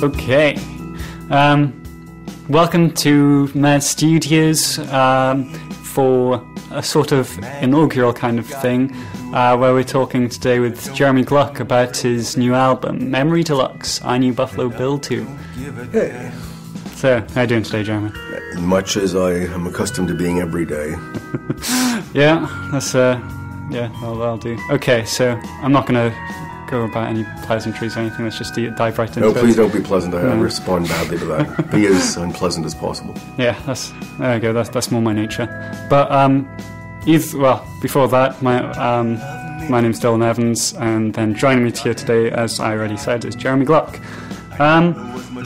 Okay. Welcome to Mad Studios for a sort of inaugural kind of thing where we're talking today with Jeremy Gluck about his new album, Memory Deluxe, I Knew Buffalo Bill Too. Hey. So, how are you doing today, Jeremy? Much as I am accustomed to being every day. Yeah, that's, that'll do. Okay, so I'm not going to go about any pleasantries or anything. Let's just dive right into it. No, please don't be pleasant. I respond badly to that. Be as unpleasant as possible. Yeah, there we go. That's more my nature. But before that, my name's Dylan Evans, and then joining me here today, as I already said, is Jeremy Gluck.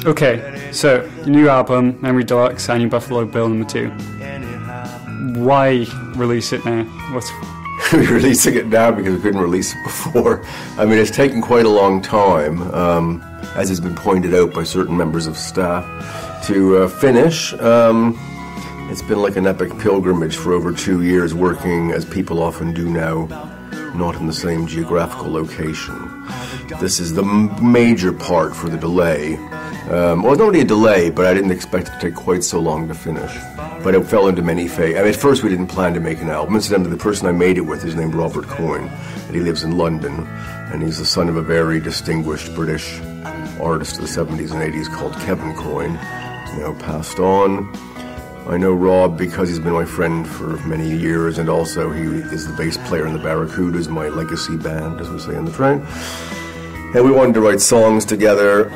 Okay, so your new album, Memory Deluxe, I Knew Buffalo Bill #2. Why release it now? We're releasing it now because we couldn't release it before. I mean, it's taken quite a long time, as has been pointed out by certain members of staff, to finish. It's been like an epic pilgrimage for over 2 years, working, as people often do now, not in the same geographical location. This is the major part for the delay. Well, it's not really a delay, but I didn't expect it to take quite so long to finish. But it fell into many phases. I mean, at first we didn't plan to make an album. Incidentally, the person I made it with is named Robert Coyne, and he lives in London, and he's the son of a very distinguished British artist of the 70s and 80s called Kevin Coyne, now passed on. I know Rob because he's been my friend for many years, and also he is the bass player in the Barracudas, my legacy band, as we say in the train. And we wanted to write songs together,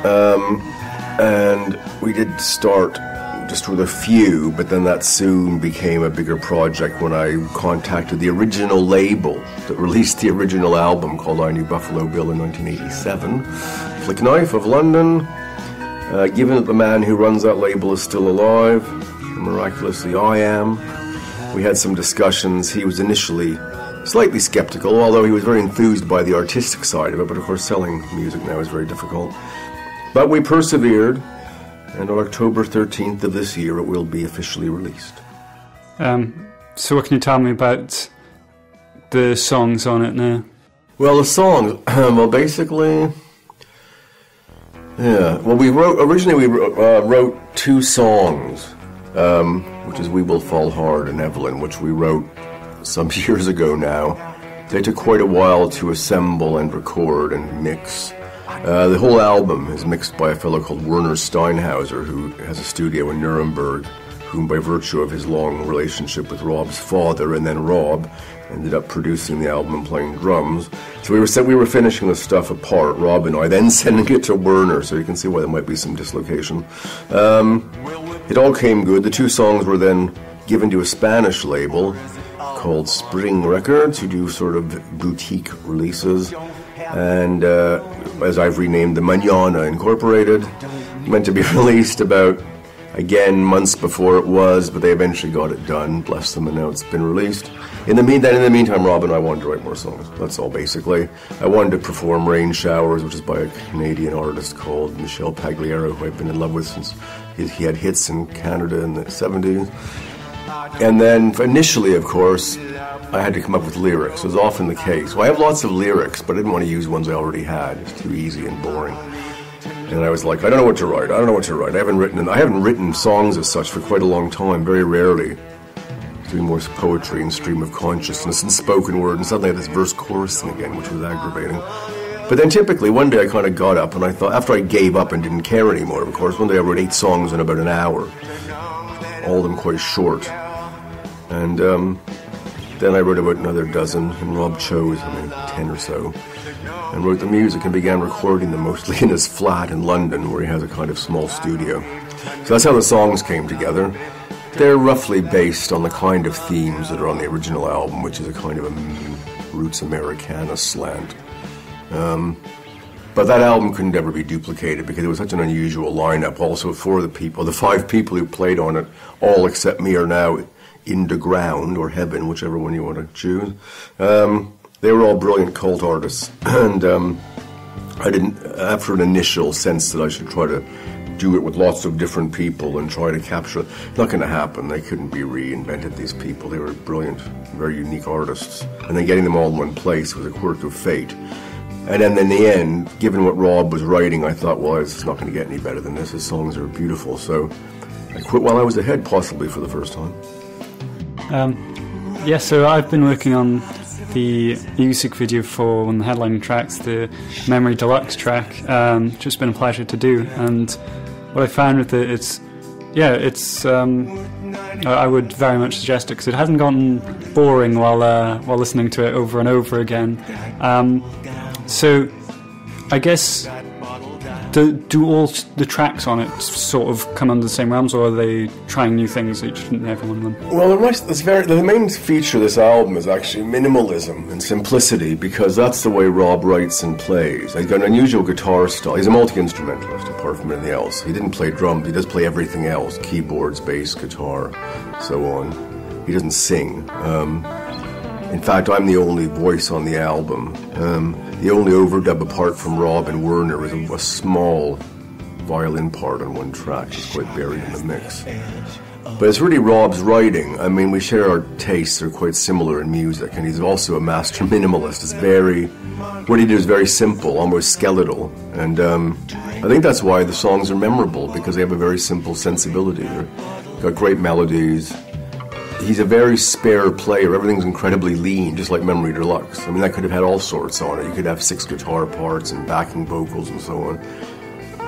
and we did start just with a few, but then that soon became a bigger project when I contacted the original label that released the original album called I Knew Buffalo Bill in 1987, Flick Knife of London. Given that the man who runs that label is still alive, miraculously I am, we had some discussions. He was initially slightly skeptical, although he was very enthused by the artistic side of it, but of course selling music now is very difficult. But we persevered, and on October 13th of this year it will be officially released. So what can you tell me about the songs on it now? Well, the songs, basically, yeah. Well, we wrote 2 songs, which is We Will Fall Hard and Evelyn, which we wrote some years ago now. They took quite a while to assemble and record and mix. The whole album is mixed by a fellow called Werner Steinhauser, who has a studio in Nuremberg, whom by virtue of his long relationship with Rob's father, and then Rob ended up producing the album and playing drums. So we were finishing the stuff apart, Rob and I, then sending it to Werner, so you can see why there might be some dislocation. It all came good. The 2 songs were then given to a Spanish label called Spring Records, who do sort of boutique releases. And as I've renamed the Mañana Incorporated, meant to be released about, again, months before it was, but they eventually got it done, bless them, and now it's been released. In the meantime, Rob and I wanted to write more songs. That's all, basically. I wanted to perform Rain Showers, which is by a Canadian artist called Michel Pagliaro, who I've been in love with since he had hits in Canada in the 70s. And then, initially, of course, I had to come up with lyrics. It was often the case. Well, I have lots of lyrics, but I didn't want to use ones I already had. It's too easy and boring. And I was like, I don't know what to write. I haven't written songs as such for quite a long time, very rarely. Doing more poetry and stream of consciousness and spoken word, and suddenly I had this verse-chorus thing again, which was aggravating. But then typically, one day I kind of got up, and I thought, after I gave up and didn't care anymore, of course, one day I wrote 8 songs in about an hour. All of them quite short. And then I wrote about another dozen, and Rob chose 10 or so, and wrote the music and began recording them mostly in his flat in London, where he has a kind of small studio. So that's how the songs came together. They're roughly based on the kind of themes that are on the original album, which is a kind of a roots Americana slant. But that album couldn't ever be duplicated because it was such an unusual lineup. Also, the 5 people who played on it, all except me, are now in the ground or heaven, whichever one you want to choose. They were all brilliant cult artists, and I didn't, after an initial sense that I should try to do it with lots of different people and try to capture it, not going to happen. They couldn't be reinvented, these people. They were brilliant, very unique artists, and then getting them all in one place was a quirk of fate. And then in the end, given what Rob was writing, I thought, well, it's not going to get any better than this. His songs are beautiful. So I quit while I was ahead, possibly for the first time. Yeah, so I've been working on the music video for one of the headlining tracks, the Memory Deluxe track. Just been a pleasure to do. And what I found with it, I would very much suggest it because it hasn't gotten boring while listening to it over and over again. So I guess do all the tracks on it sort of come under the same realms, or are they trying new things each and every one of them? Well, the main feature of this album is actually minimalism and simplicity, because that's the way Rob writes and plays. He's got an unusual guitar style. He's a multi-instrumentalist, apart from anything else. He didn't play drums. He does play everything else: keyboards, bass, guitar, so on. He doesn't sing. In fact, I'm the only voice on the album. The only overdub apart from Rob and Werner is a small violin part on one track. It's quite buried in the mix. But it's really Rob's writing. I mean, we share our tastes. They're quite similar in music, and he's also a master minimalist. What he did is very simple, almost skeletal. And I think that's why the songs are memorable, because they have a very simple sensibility. They've got great melodies. He's a very spare player. Everything's incredibly lean, just like Memory Deluxe. I mean, that could have had all sorts on it. You could have 6 guitar parts and backing vocals and so on.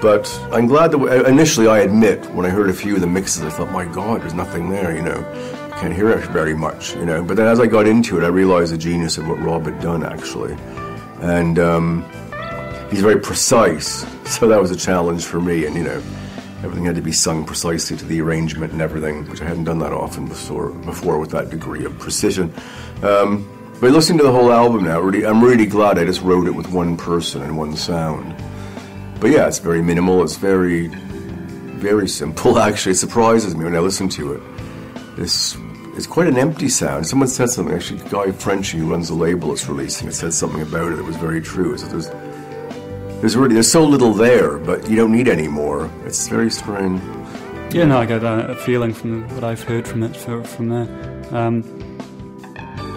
But I'm glad that initially, I admit, when I heard a few of the mixes, I thought, my God, there's nothing there, I can't hear it very much, But then as I got into it, I realized the genius of what Rob had done, actually. And he's very precise, so that was a challenge for me. And, everything had to be sung precisely to the arrangement and everything, which I hadn't done that often before with that degree of precision. But listening to the whole album now, I'm really glad I just wrote it with one person and one sound. But yeah, it's very minimal. It's very, very simple, actually. It surprises me when I listen to it. It's quite an empty sound. Someone said something, actually, Guy Frenchie, who runs the label it's releasing, it said something about it that was very true. There's so little there, but you don't need any more. It's very strange. Yeah, no, I get a feeling from what I've heard from it from there.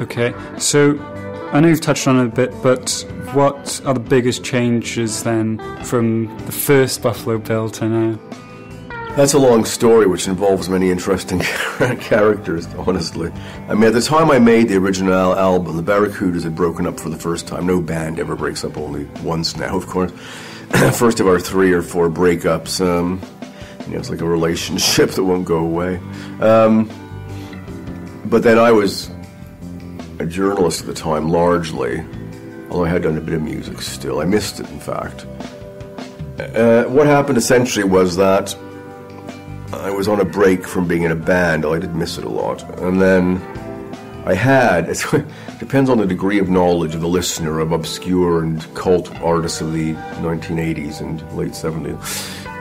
Okay, so I know you've touched on it a bit, but what are the biggest changes then from the first Buffalo Bill to now? That's a long story which involves many interesting characters, honestly. I mean, at the time I made the original album, the Barracudas had broken up for the first time. No band ever breaks up, only once now, of course. First of our 3 or 4 breakups. It's like a relationship that won't go away. But then I was a journalist at the time, largely, although I had done a bit of music still. I missed it, in fact. What happened essentially was that I was on a break from being in a band. I did miss it a lot. And then it depends on the degree of knowledge of the listener of obscure and cult artists of the 1980s and late 70s.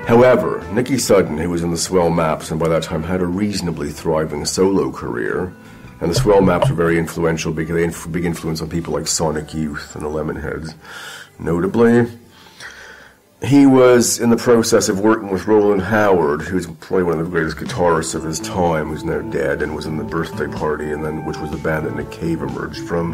However, Nikki Sudden, who was in the Swell Maps and by that time had a reasonably thriving solo career, and the Swell Maps were very influential because they had a big influence on people like Sonic Youth and the Lemonheads, notably. He was in the process of working with Roland Howard, who's probably one of the greatest guitarists of his time, who's now dead, and was in the Birthday Party, which was the band that Nick Cave emerged from.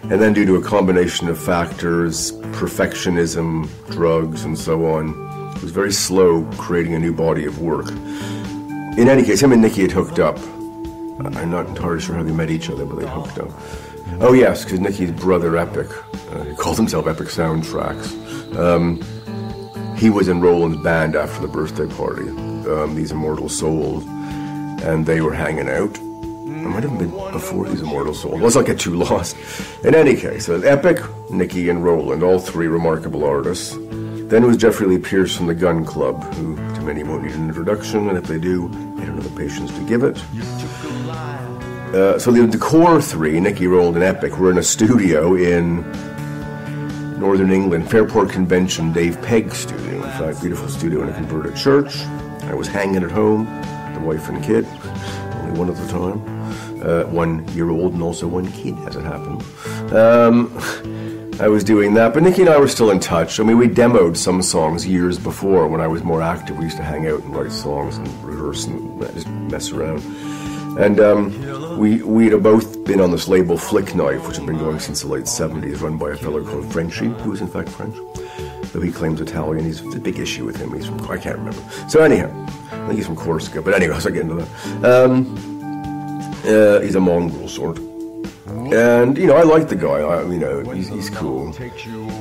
And then due to a combination of factors, perfectionism, drugs, and so on, it was very slow creating a new body of work. In any case, him and Nikki had hooked up. I'm not entirely sure how they met each other, but they hooked up. Oh yes, because Nikki's brother Epic, he called himself Epic Soundtracks. He was in Roland's band after the Birthday Party, These Immortal Souls, and they were hanging out. It might have been before These Immortal Souls. Let's not get too lost. In any case, Epic, Nikki, and Roland, all 3 remarkable artists. Then it was Jeffrey Lee Pierce from the Gun Club, who to many won't need an introduction, and if they do, they don't have the patience to give it. So the core 3, Nikki, Roland, and Epic, were in a studio in Northern England, Fairport Convention, Dave Pegg's studio. In fact, beautiful studio in a converted church. I was hanging at home, the wife and kid, only one at the time. 1 year old and also 1 kid, as it happened. I was doing that, but Nikki and I were still in touch. I mean, we demoed some songs years before when I was more active. We used to hang out and write songs and rehearse and just mess around. And we'd both been on this label Flick Knife, which had been going since the late 70s, run by a fellow called Frenchie, who was in fact French. Though he claims Italian, he's a big issue with him. He's from, I can't remember. So anyhow, I think he's from Corsica, but anyway, I get into that. He's a mongrel sort. And, I like the guy, he's cool.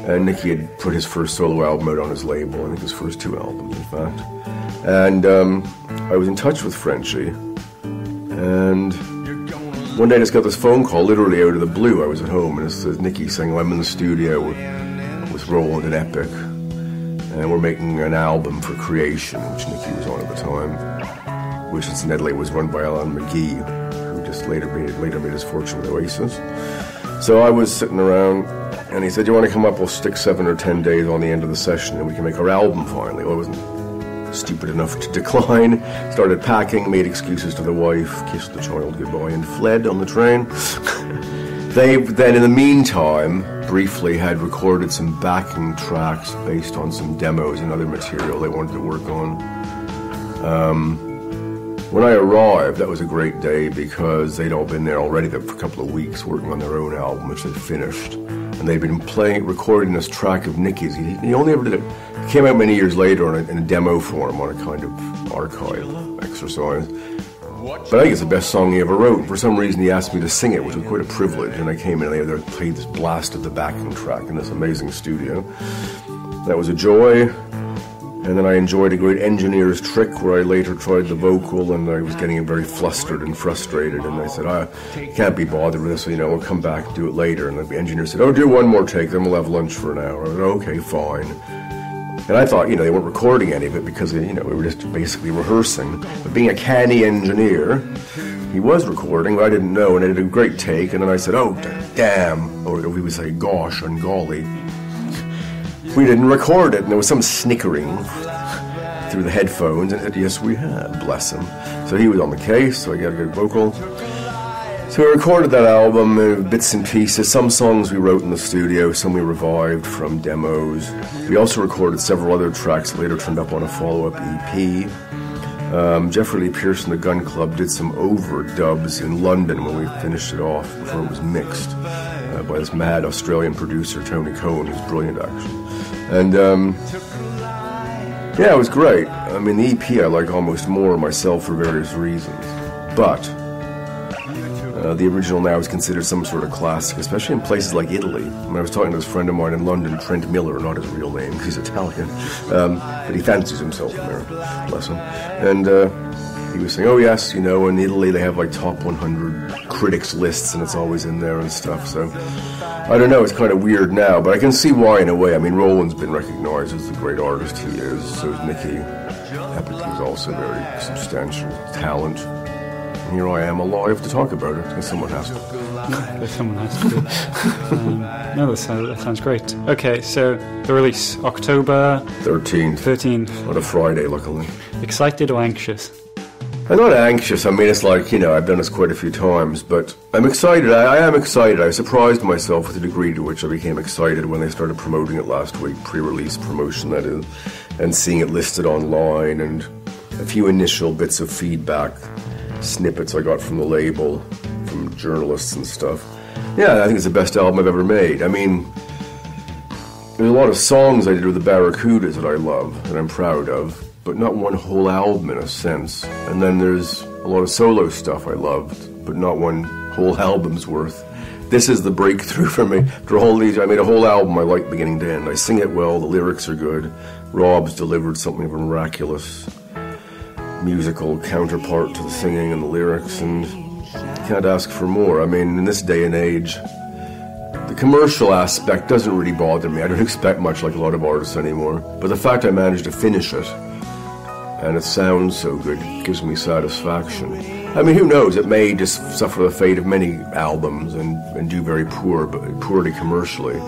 And Nikki had put his first solo album out on his label, I think his first 2 albums, in fact. And I was in touch with Frenchie, and one day I just got this phone call, literally out of the blue. I was at home, and it says Nikki saying, I'm in the studio with Roland and Epic, and we're making an album for Creation, which Nikki was on at the time, which incidentally was run by Alan McGee, who just later made his fortune with Oasis. So I was sitting around, and he said, you want to come up, we'll stick 7 or 10 days on the end of the session, and we can make our album finally. Well, I wasn't stupid enough to decline. Started packing, made excuses to the wife, kissed the child goodbye, and fled on the train. They then, in the meantime, briefly had recorded some backing tracks based on some demos and other material they wanted to work on. When I arrived, that was a great day because they'd all been there already for a couple of weeks working on their own album, which they'd finished. And they'd been recording this track of Nikki's. He only ever did it. It came out many years later in a demo form on a kind of archive exercise. But I think it's the best song he ever wrote. For some reason, he asked me to sing it, which was quite a privilege. And I came in and they played this blast of the backing track in this amazing studio. That was a joy. And then I enjoyed a great engineer's trick where I later tried the vocal and I was getting very flustered and frustrated. And I said, I can't be bothered with this, we'll come back and do it later. And the engineer said, do one more take, then we'll have lunch for an hour. I said, okay, fine. And I thought, they weren't recording any of it because, we were just basically rehearsing. But being a canny engineer, he was recording, but I didn't know. And I did a great take. And then I said, oh, damn. Or we would say, gosh and golly. We didn't record it. And there was some snickering through the headphones. And I said, yes, we had. Bless him. So he was on the case, so I got a good vocal. So we recorded that album, bits and pieces. Some songs we wrote in the studio, some we revived from demos. We also recorded several other tracks that later turned up on a follow-up EP. Jeffrey Lee Pierce and the Gun Club did some overdubs in London when we finished it off before it was mixed by this mad Australian producer, Tony Coyne, who's brilliant, actually. And yeah, it was great. I mean, the EP I like almost more myself for various reasons. But the original now is considered some sort of classic, especially in places like Italy. When I was talking to this friend of mine in London, Trent Miller, not his real name, because he's Italian, but he fancies himself American, bless him. And he was saying, oh yes, in Italy they have like top 100 critics lists and it's always in there and stuff. So I don't know, it's kind of weird now, but I can see why in a way. I mean, Roland's been recognized as the great artist he is, so is Nikki. Epic is also very substantial talent. And here I am alive to talk about it, because someone has to. Someone has to. No, that sounds great. Okay, so the release, October 13th. On a Friday, luckily. Excited or anxious? I'm not anxious. I mean, it's like, I've done this quite a few times, but I'm excited. I am excited. I surprised myself with the degree to which I became excited when they started promoting it last week, pre-release promotion, that is, and seeing it listed online, and a few initial bits of feedback, snippets I got from the label, from journalists and stuff. Yeah, I think it's the best album I've ever made. I mean, there's a lot of songs I did with the Barracudas that I love, that I'm proud of, but not one whole album in a sense. And then there's a lot of solo stuff I loved, but not one whole album's worth. This is the breakthrough for me. After all these, I made a whole album I like beginning to end. I sing it well, the lyrics are good. Rob's delivered something of a miraculous musical counterpart to the singing and the lyrics, and you can't ask for more. I mean, in this day and age, the commercial aspect doesn't really bother me. I don't expect much like a lot of artists anymore. But the fact I managed to finish it, and it sounds so good, gives me satisfaction. I mean, who knows? It may just suffer the fate of many albums and do very poorly commercially.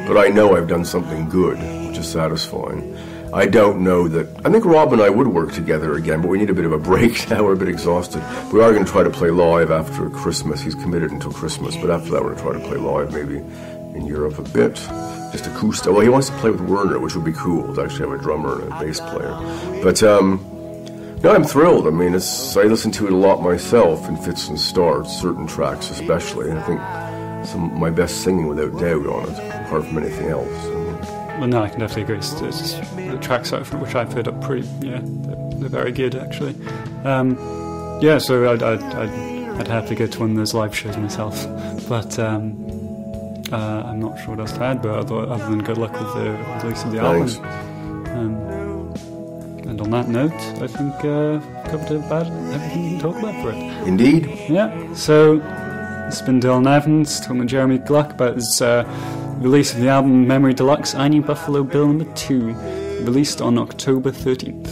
But I know I've done something good, which is satisfying. I don't know that... I think Rob and I would work together again, but we need a bit of a break now. We're a bit exhausted. We are going to try to play live after Christmas. He's committed until Christmas, but after that we're going to try to play live maybe in Europe a bit. Just acoustic. Well, he wants to play with Werner, which would be cool, to actually have a drummer and a bass player. But No, I'm thrilled. I mean, I listen to it a lot myself in fits and starts, certain tracks especially. And I think my best singing without doubt on it, apart from anything else. Well, no, I can definitely agree. It's the tracks which I've heard up they're very good actually. So I'd happily go to one of those live shows myself, but I'm not sure what else to add. But other than good luck with the release of the Thanks. album. And on that note, I think I've covered about everything you can talk about for it. Indeed. Yeah. So it's been Dylan Evans talking with Jeremy Gluck about his release of the album Memory Deluxe, I Knew Buffalo Bill No. 2, released on October 13th.